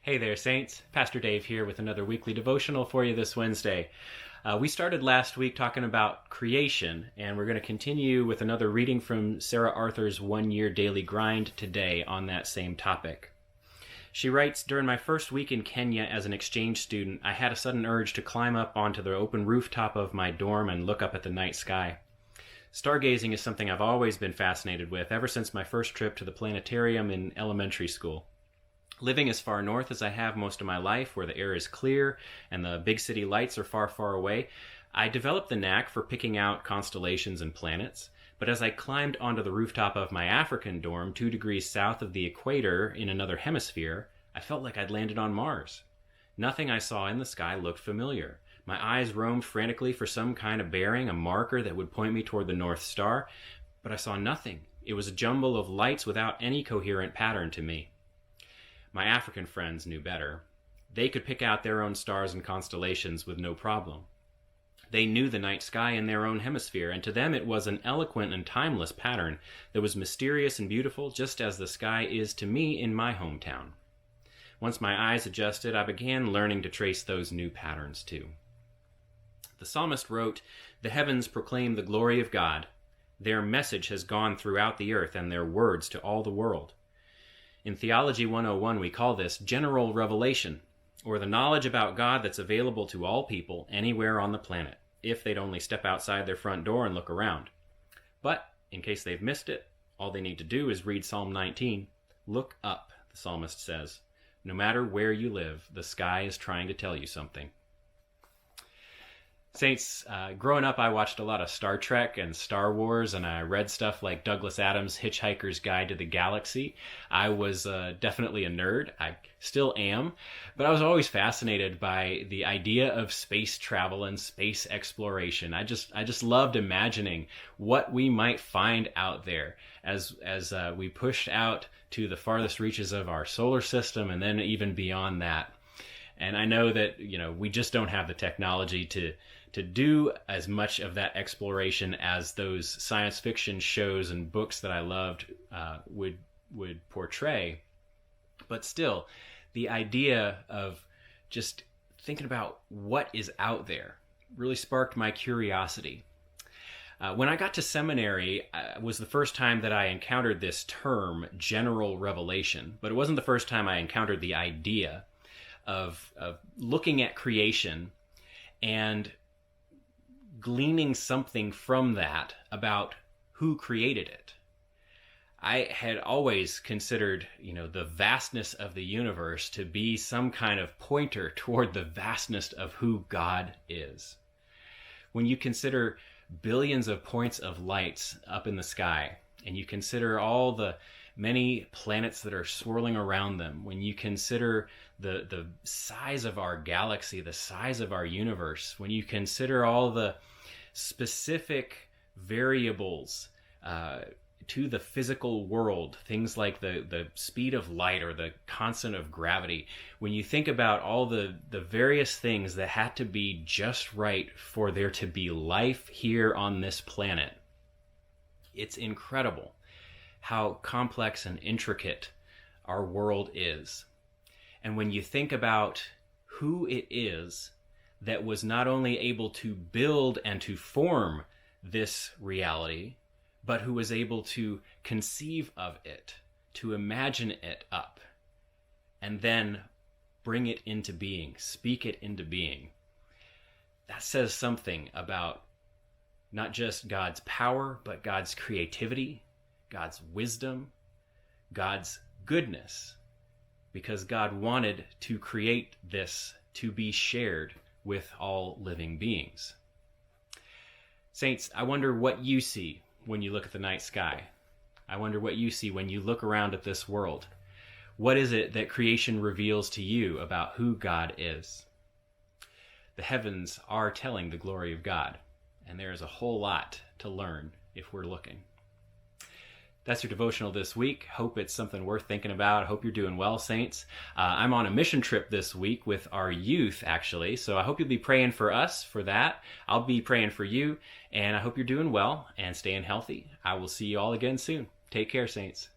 Hey there, Saints. Pastor Dave here with another weekly devotional for you this Wednesday. We started last week talking about creation, and we're going to continue with another reading from Sarah Arthur's 1 Year Daily Grind today on that same topic. She writes, during my first week in Kenya as an exchange student, I had a sudden urge to climb up onto the open rooftop of my dorm and look up at the night sky. Stargazing is something I've always been fascinated with ever since my first trip to the planetarium in elementary school. Living as far north as I have most of my life, where the air is clear and the big city lights are far, far away, I developed the knack for picking out constellations and planets. But as I climbed onto the rooftop of my African dorm 2 degrees south of the equator in another hemisphere, I felt like I'd landed on Mars. Nothing I saw in the sky looked familiar. My eyes roamed frantically for some kind of bearing, a marker that would point me toward the North Star, but I saw nothing. It was a jumble of lights without any coherent pattern to me. My African friends knew better. They could pick out their own stars and constellations with no problem. They knew the night sky in their own hemisphere, and to them it was an eloquent and timeless pattern that was mysterious and beautiful, just as the sky is to me in my hometown. Once my eyes adjusted, I began learning to trace those new patterns too. The psalmist wrote, "The heavens proclaim the glory of God. Their message has gone throughout the earth, and their words to all the world." In Theology 101, we call this general revelation, or the knowledge about God that's available to all people anywhere on the planet, if they'd only step outside their front door and look around. But, in case they've missed it, all they need to do is read Psalm 19. Look up, the psalmist says. No matter where you live, the sky is trying to tell you something. Saints, growing up, I watched a lot of Star Trek and Star Wars, and I read stuff like Douglas Adams' Hitchhiker's Guide to the Galaxy. I was definitely a nerd. I still am. But I was always fascinated by the idea of space travel and space exploration. I just loved imagining what we might find out there as we pushed out to the farthest reaches of our solar system and then even beyond that. And I know that, we just don't have the technology to do as much of that exploration as those science fiction shows and books that I loved would portray. But still, the idea of just thinking about what is out there really sparked my curiosity. When I got to seminary, was the first time that I encountered this term, general revelation. But it wasn't the first time I encountered the idea of looking at creation and gleaning something from that about who created it. I had always considered, the vastness of the universe to be some kind of pointer toward the vastness of who God is. When you consider billions of points of lights up in the sky, and you consider all the many planets that are swirling around them, when you consider the size of our galaxy, the size of our universe, when you consider all the specific variables to the physical world, things like the speed of light or the constant of gravity, when you think about all the various things that had to be just right for there to be life here on this planet, it's incredible how complex and intricate our world is. And when you think about who it is that was not only able to build and to form this reality, but who was able to conceive of it, to imagine it up, and then bring it into being, speak it into being, that says something about not just God's power, but God's creativity, God's wisdom, God's goodness, because God wanted to create this to be shared with all living beings. Saints, I wonder what you see when you look at the night sky. I wonder what you see when you look around at this world. What is it that creation reveals to you about who God is? The heavens are telling the glory of God, and there is a whole lot to learn if we're looking. That's your devotional this week. Hope it's something worth thinking about. I hope you're doing well, Saints. I'm on a mission trip this week with our youth, actually, so I hope you'll be praying for us for that. I'll be praying for you, and I hope you're doing well and staying healthy. I will see you all again soon. Take care, Saints.